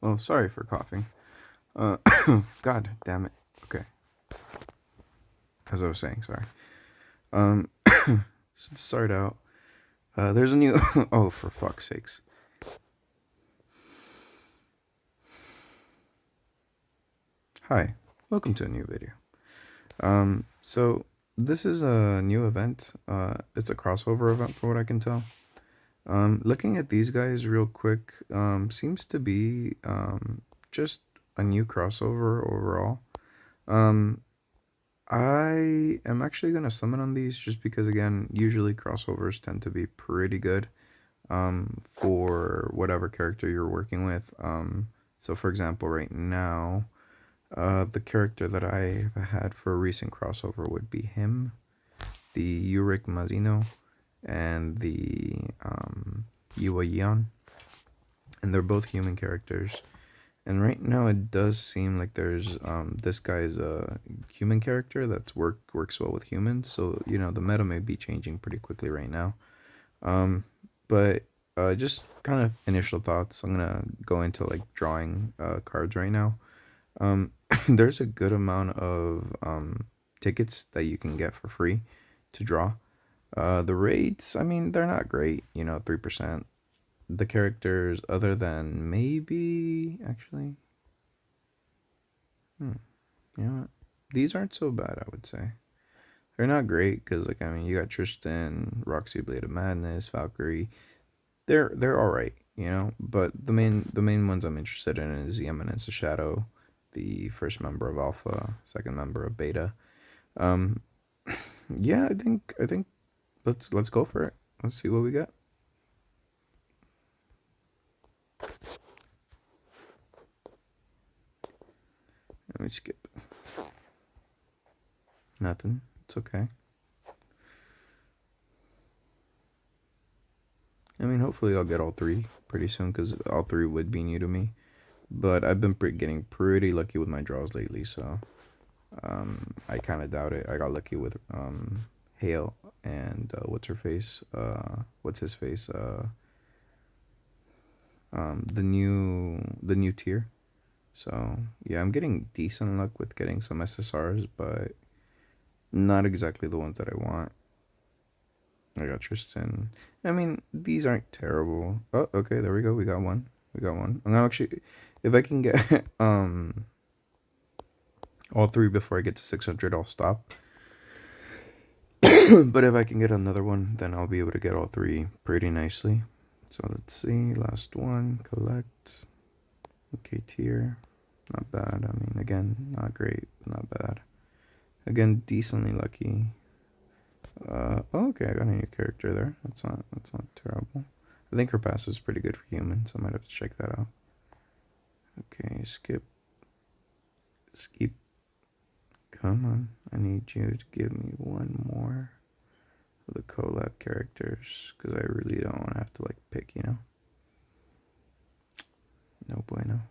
Oh, sorry for coughing. Uh, God damn it. Okay, as I was saying, sorry. Um, so to start out, there's a new. Oh, for fuck's sakes. Hi, welcome to a new video. So this is a new event. It's a crossover event, for what I can tell. Looking at these guys real quick, seems to be just a new crossover overall. Um, I am actually gonna summon on these just because, again, usually crossovers tend to be pretty good for whatever character you're working with. So for example, right now, the character that I had for a recent crossover would be him, the Yurik Mazino, and the Yua Yan, and they're both human characters. And right now, it does seem like there's this guy's a human character that's works well with humans. So the meta may be changing pretty quickly right now. But just kind of initial thoughts. I'm gonna go into like drawing cards right now. There's a good amount of tickets that you can get for free to draw. The rates, I mean, they're not great. 3%. The characters, other than maybe actually, hmm, you know what? These aren't so bad, I would say. They're not great because, like, I mean, you got Tristan, Roxy, Blade of Madness, Valkyrie. They're all right, But the main ones I'm interested in is the Eminence of Shadow, the first member of Alpha, second member of Beta. Um, yeah, I think let's go for it. Let's see what we got. Let me skip. Nothing. It's okay. I mean, hopefully I'll get all three pretty soon because all three would be new to me. But I've been getting pretty lucky with my draws lately, so I kind of doubt it. I got lucky with Hale and what's her face? What's his face? The new tier. So yeah, I'm getting decent luck with getting some SSRs, but not exactly the ones that I want. I got Tristan. I mean, these aren't terrible. Oh, okay, there we go. We got one. We got one. I'm gonna actually, if I can get all three before I get to 600, I'll stop. But if I can get another one, then I'll be able to get all three pretty nicely. So let's see. Last one. Collect. Okay, tier. Not bad. I mean, again, not great, but not bad. Again, decently lucky. Oh, okay, I got a new character there. That's not terrible. I think her passive is pretty good for humans, so I might have to check that out. Okay, skip. Skip. Come on. I need you to give me one more of the collab characters, because I really don't want to have to, like, pick. No bueno.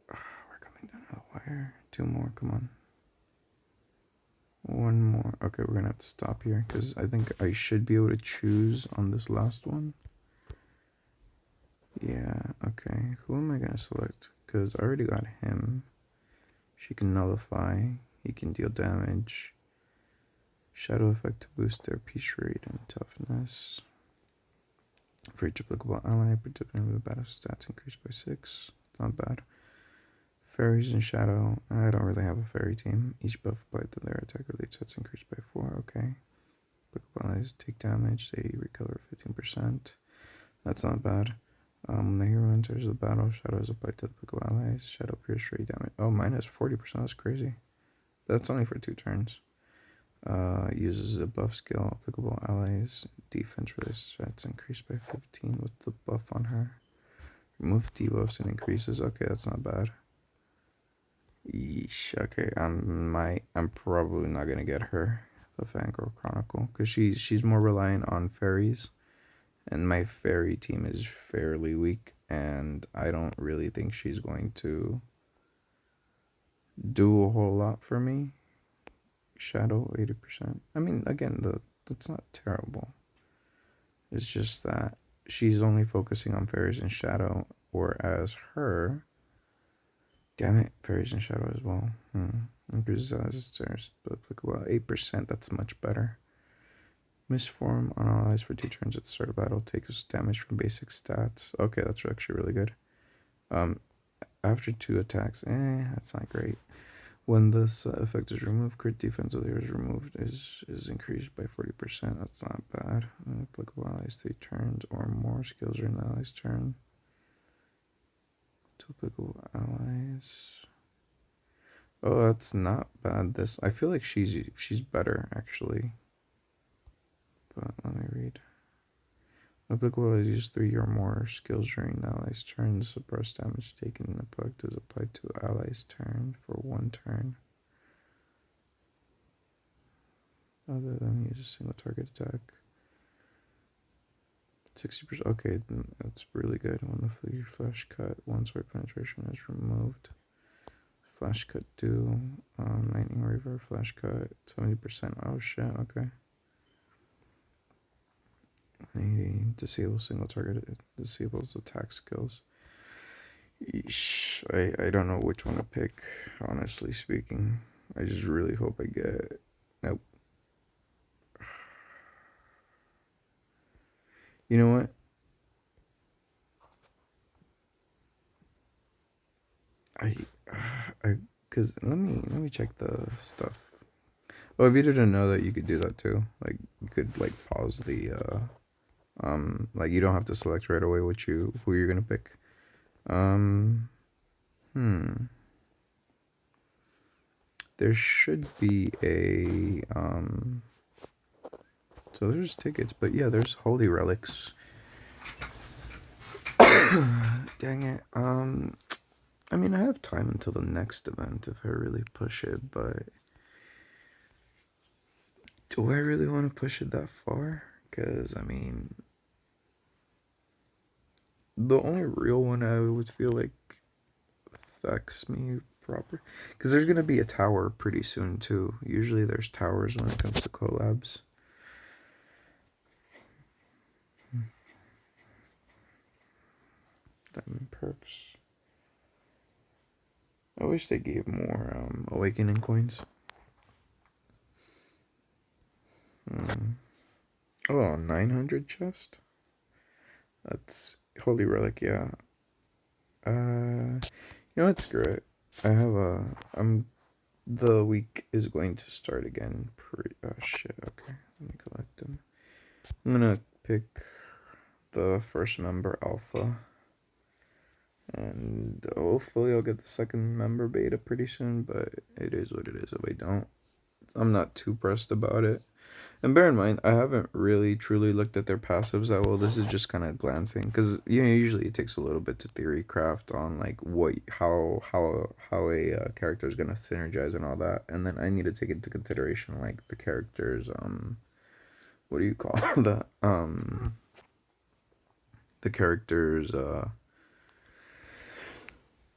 We're coming down to the wire. Two more, come on. One more. Okay, we're gonna have to stop here, because I think I should be able to choose on this last one. Yeah, okay. Who am I gonna select? Because I already got him. She can nullify. He can deal damage. Shadow effect to boost their peace rate and toughness. For each applicable ally, particularly the battle stats increased by 6. It's not bad. Fairies and Shadow. I don't really have a fairy team. Each buff applied to their attack related stats increased by 4. Okay. Applicable allies take damage. They recover 15%. That's not bad. When the hero enters the battle, Shadow is applied to the applicable allies. Shadow pierce rate damage. Oh, minus 40%. That's crazy. That's only for 2 turns. Uses a buff skill. Applicable allies. Defense related stats increased by 15 with the buff on her. Remove debuffs and increases. Okay, that's not bad. Yeesh. Okay, I'm probably not gonna get her, the Fangirl Chronicle, because she's more reliant on fairies, and my fairy team is fairly weak, and I don't really think she's going to do a whole lot for me. Shadow 80%. I mean, again, that's not terrible. It's just that she's only focusing on Fairies in Shadow, whereas her, damn it, Fairies in Shadow as well. Increases there's applicable 8%. That's much better. Misform on allies for 2 turns at the start of battle takes damage from basic stats. Okay, that's actually really good. After 2 attacks, that's not great. When this effect is removed, crit defense of the is removed is increased by 40%. That's not bad. Applicable allies 3 turns or more. Skills are in the allies' turn. 2 applicable allies. Oh, that's not bad. This, I feel like she's better actually. But let me read. Applicable allies use 3 or more skills during the allies' turn. The suppress damage taken in the effect is applied to allies' turn for 1 turn. Other than use a single target attack. 60%. Okay, that's really good. When the flash cut, 1 sword penetration is removed. Flash cut do. Lightning Reaver, flash cut, 70%. Oh shit, okay. 180. Disable single target. It disables attack skills. Eesh, I don't know which one to pick, honestly speaking. I just really hope I get. Nope. You know what? Cause let me check the stuff. Oh, if you didn't know that, you could do that too. Like you could like pause the like you don't have to select right away who you're gonna pick. There should be a so there's tickets, but yeah, there's holy relics. Dang it. I mean, I have time until the next event if I really push it, but do I really want to push it that far? Because, I mean, the only real one I would feel like affects me proper. Because there's going to be a tower pretty soon, too. Usually there's towers when it comes to collabs. Diamond perks. I wish they gave more awakening coins. Oh, 900 chest? That's holy relic, yeah. You know what, screw it. The week is going to start again oh shit, okay. Let me collect them. I'm gonna pick the first member alpha. And hopefully I'll get the second member beta pretty soon, but it is what it is if I don't. I'm not too pressed about it. And bear in mind, I haven't really truly looked at their passives that well. This is just kind of glancing, because usually it takes a little bit to theory craft on like how a character is gonna synergize and all that, and then I need to take into consideration like the character's what do you call the character's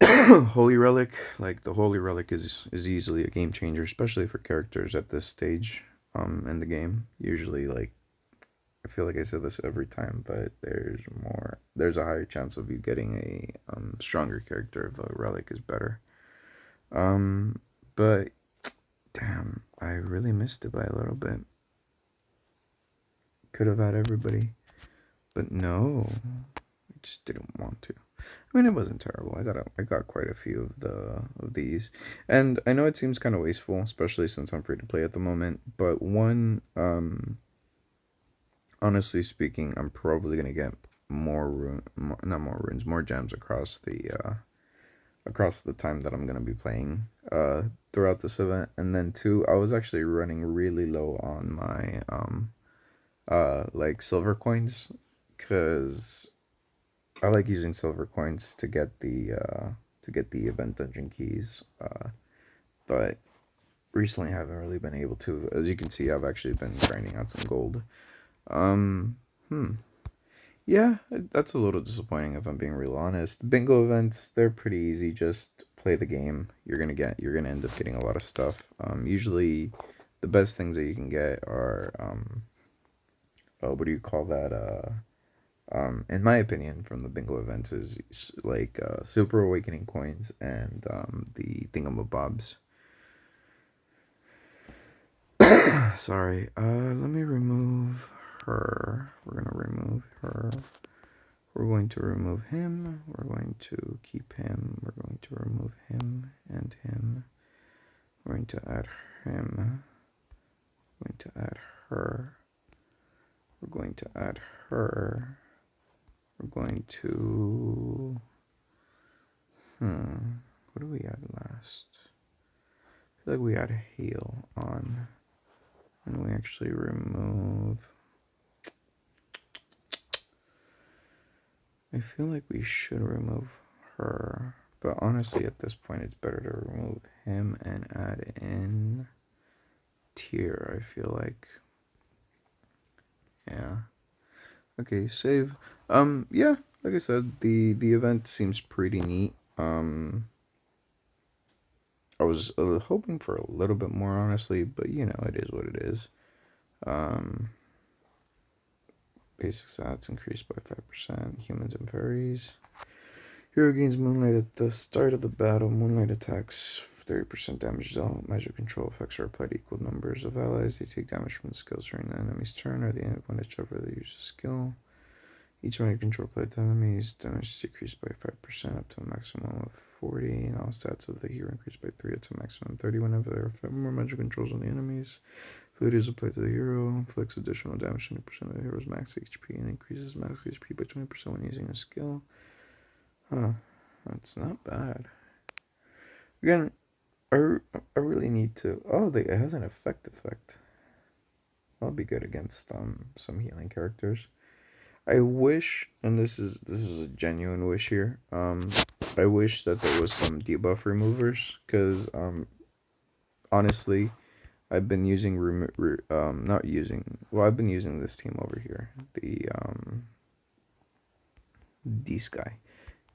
holy relic. Like the holy relic is easily a game changer, especially for characters at this stage in the game. Usually, like, I feel like I said this every time, but there's a higher chance of you getting a stronger character if the relic is better. But damn, I really missed it by a little bit. Could have had everybody, but no, I just didn't want to. I mean, it wasn't terrible. I got quite a few of these, and I know it seems kind of wasteful, especially since I'm free to play at the moment. But honestly speaking, I'm probably gonna get more gems across the time that I'm gonna be playing throughout this event. And then two, I was actually running really low on my like silver coins, because I like using silver coins to get the event dungeon keys, but recently I haven't really been able to. As you can see, I've actually been grinding out some gold. Yeah, that's a little disappointing if I'm being real honest. Bingo events, they're pretty easy. Just play the game. You're gonna end up getting a lot of stuff. Usually, the best things that you can get are what do you call that? in my opinion, from the bingo events is like Super Awakening coins and the thingamabobs. Sorry. Let me remove her. We're gonna remove her. We're going to remove him. We're going to keep him. We're going to remove him and him. We're going to add him. We're going to add her. We're going to add her. We're going to... What do we add last? I feel like we add heal on. And we actually remove... I feel like we should remove her. But honestly, at this point, it's better to remove him and add in tier, I feel like. Yeah. Okay, save. Yeah, like I said, the event seems pretty neat. I was hoping for a little bit more, honestly, but you know, it is what it is. Um, Basic stats increased by 5%. Humans and fairies. Hero gains Moonlight at the start of the battle. Moonlight attacks 30% damage. All magic control effects are applied to equal numbers of allies. They take damage from the skills during the enemy's turn or the end of whichever they use a skill. Each magic control applied to enemies damage is decreased by 5% up to a maximum of 40. And all stats of the hero increase by 3 up to a maximum of 30 whenever there are 5 more magic controls on the enemies. Food is applied to the hero, inflicts additional damage to 20% of the hero's max HP and increases max HP by 20% when using a skill. Huh, that's not bad. Again, I really need to... Oh, it has an effect. That'll be good against some healing characters. I wish, and this is a genuine wish here. I wish that there was some debuff removers, because honestly, I've been using not using, well, I've been using this team over here, the D-Sky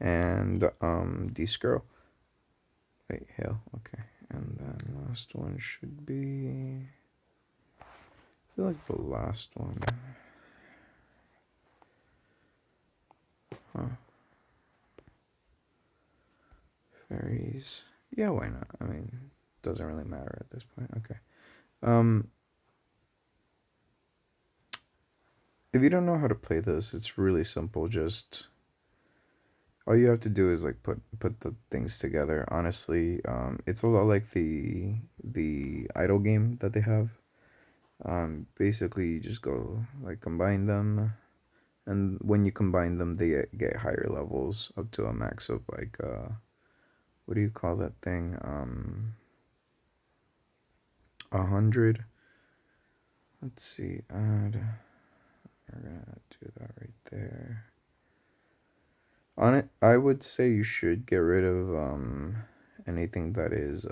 and D-Skrull. Wait, Hail, okay. And then last one should be, I feel like the last one. Huh. Fairies. Yeah, why not? I mean, doesn't really matter at this point. Okay. If you don't know how to play this, it's really simple. Just all you have to do is like put the things together. Honestly, it's a lot like the idle game that they have. Basically, you just go like combine them, and when you combine them, they get higher levels up to a max of like what do you call that thing? 100. Let's see. Add. We're gonna do that right there. On it, I would say you should get rid of anything that is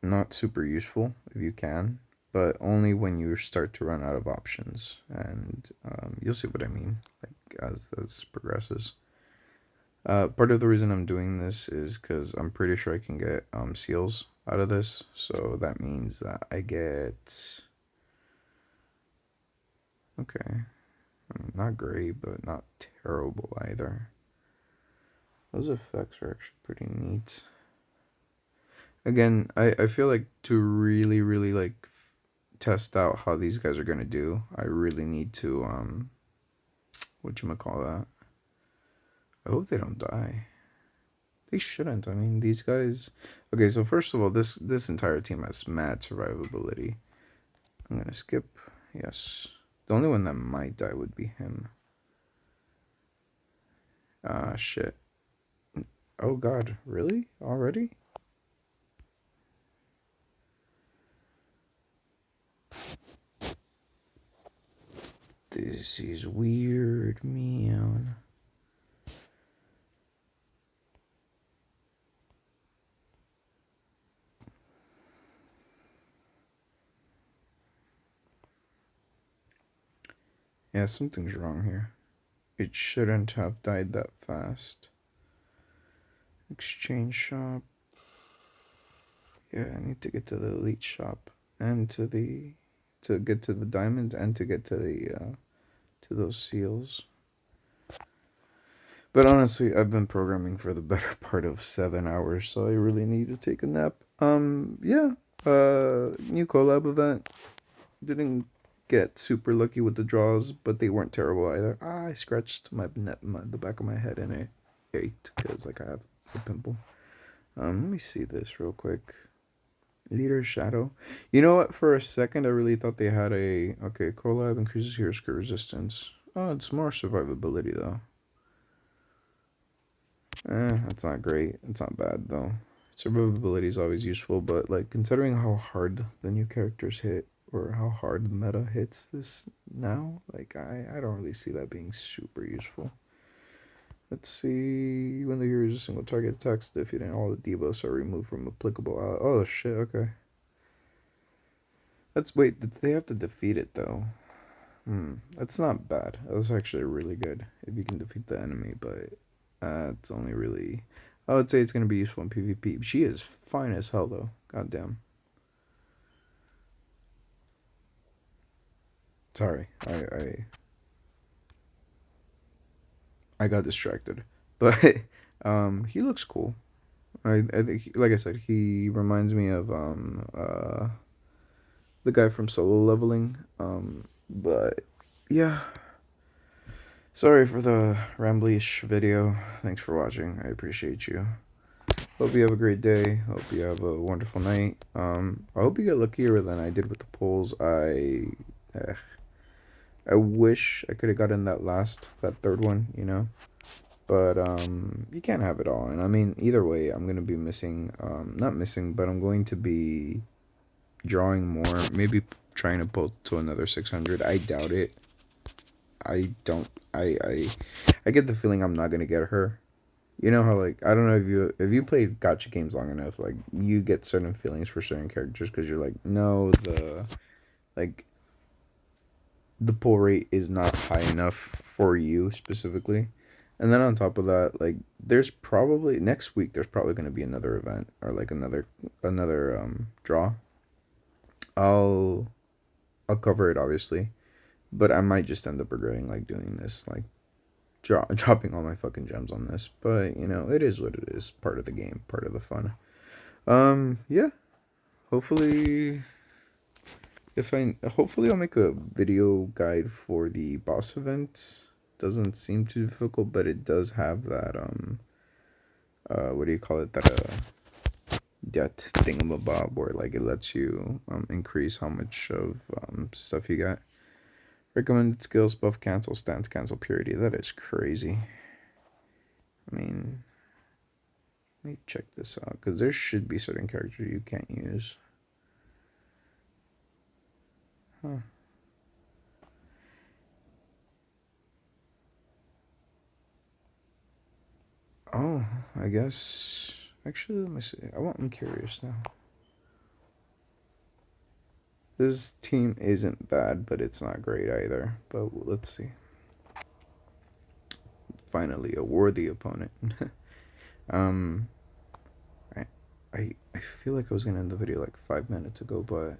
not super useful if you can, but only when you start to run out of options, and you'll see what I mean like as this progresses. Part of the reason I'm doing this is because I'm pretty sure I can get seals out of this, so that means that I get, okay, I mean, not great, but not terrible either. Those effects are actually pretty neat. Again, I feel like to really like test out how these guys are gonna do, I really need to whatchamacallit. I hope they don't die. They shouldn't. I mean, these guys. Okay, so first of all, this entire team has mad survivability. I'm gonna skip. Yes. The only one that might die would be him. Ah, shit. Oh god, really? Already? This is weird, man. Yeah, something's wrong here. It shouldn't have died that fast. Exchange shop. Yeah, I need to get to the elite shop and to the to get to the diamonds and to get to the to those seals. But honestly, I've been programming for the better part of 7 hours, so I really need to take a nap. Yeah. New collab event. Didn't get super lucky with the draws, but they weren't terrible either. I scratched the back of my head and it ached because like I have a pimple. Let me see this real quick. Leader Shadow. You know what? For a second, I really thought they had a okay. Collab increases hero skill resistance. Oh, it's more survivability though. That's not great. It's not bad though. Survivability is always useful, but like considering how hard the new characters hit or how hard the meta hits this now, like I don't really see that being super useful. Let's see. When the hero uses single target attacks, defeating all the debuffs are removed from applicable. Oh shit. Okay. Let's wait. Did they have to defeat it though? That's not bad. That's actually really good if you can defeat the enemy, but it's only really. I would say it's gonna be useful in PvP. She is fine as hell though. Goddamn. Sorry, I got distracted, but he looks cool. I think like I said, he reminds me of the guy from Solo Leveling. But yeah. Sorry for the ramblish video. Thanks for watching. I appreciate you. Hope you have a great day. Hope you have a wonderful night. I hope you get luckier than I did with the polls. I wish I could have gotten that third one, you know. But you can't have it all. And I mean, either way, I'm gonna be missing. Not missing, but I'm going to be drawing more. Maybe trying to pull to another 600. I doubt it. I don't. I get the feeling I'm not gonna get her. You know how like I don't know if you play gotcha games long enough, like you get certain feelings for certain characters because you're like, no, like the pull rate is not high enough for you specifically. And then on top of that, like there's probably next week there's probably going to be another event or like another draw. I'll I'll cover it obviously, but I might just end up regretting like doing this like dropping all my fucking gems on this. But you know, it is what it is. Part of the game, part of the fun. Yeah. Hopefully, if I hopefully I'll make a video guide for the boss event. Doesn't seem too difficult, but it does have that what do you call it? That thingamabob where like it lets you increase how much of stuff you got. Recommended skills buff cancel stance cancel purity. That is crazy. I mean, let me check this out because there should be certain characters you can't use. Huh. Oh, I guess. Actually, let me see. I'm curious now. This team isn't bad, but it's not great either. But let's see. Finally, a worthy opponent. um, I, I feel like I was gonna end the video like 5 minutes ago, but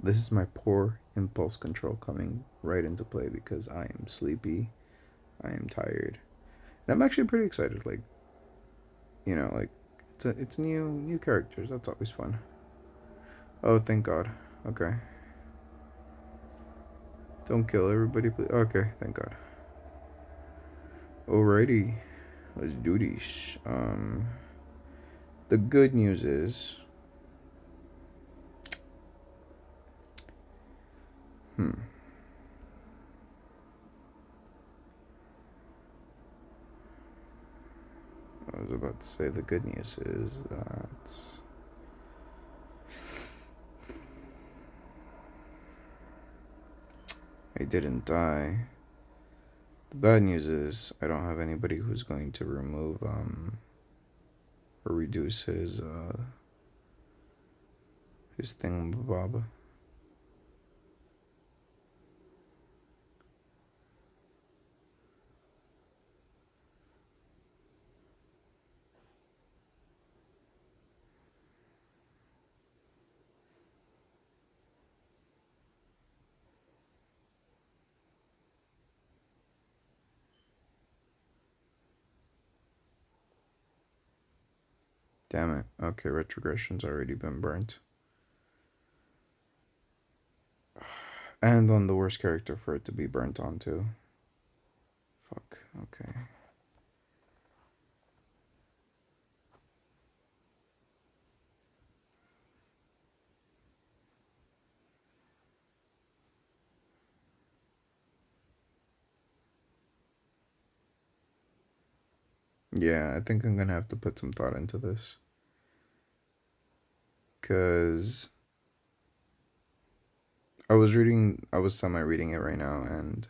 this is my poor impulse control coming right into play because I am sleepy. I am tired, and I'm actually pretty excited. Like, you know, like it's new characters. That's always fun. Oh, thank God. Okay. Don't kill everybody, please. Okay, thank God. Alrighty, let's do this. The good news is, hmm. I was about to say the good news is that I didn't die. The bad news is I don't have anybody who's going to remove or reduce his thingamabob. Damn it. Okay, retrogression's already been burnt. And on the worst character for it to be burnt onto. Fuck. Okay. Yeah, I think I'm gonna have to put some thought into this. Because I was semi reading it right now, and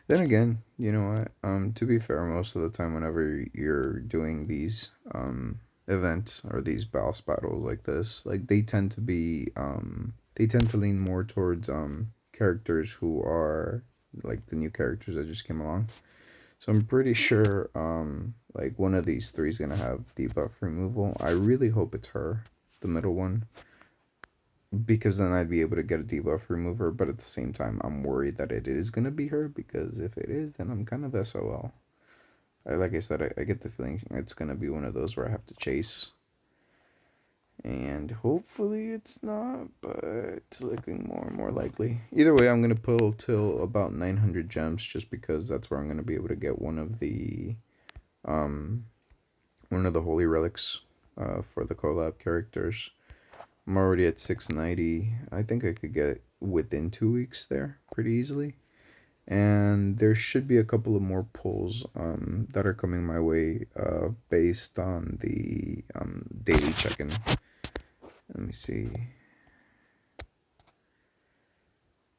then again, you know what? To be fair, most of the time, whenever you're doing these events or these boss battles like this, like they tend to lean more towards characters who are like the new characters that just came along. So I'm pretty sure like one of these three is gonna have debuff removal. I really hope it's her, the middle one, because then I'd be able to get a debuff remover. But at the same time, I'm worried that it is gonna be her, because if it is, then I'm kind of SOL. Like I said, I get the feeling it's gonna be one of those where I have to chase, and hopefully it's not, but it's looking more and more likely. Either way, I'm gonna pull till about 900 gems, just because that's where I'm gonna be able to get um one of the holy relics for the collab characters. I'm already at 690. I think I could get within 2 weeks there pretty easily. And there should be a couple of more pulls that are coming my way based on the daily check-in. Let me see.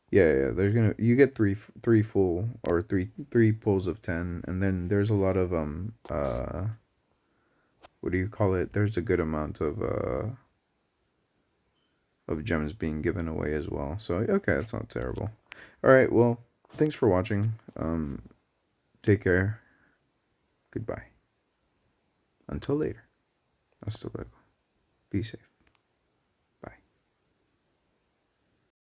Yeah, there's gonna you get three full or three pulls of 10, and then there's a lot of what do you call it? There's a good amount of gems being given away as well. So okay, that's not terrible. All right, well, thanks for watching. Take care. Goodbye. Until later. Hasta luego. Be safe.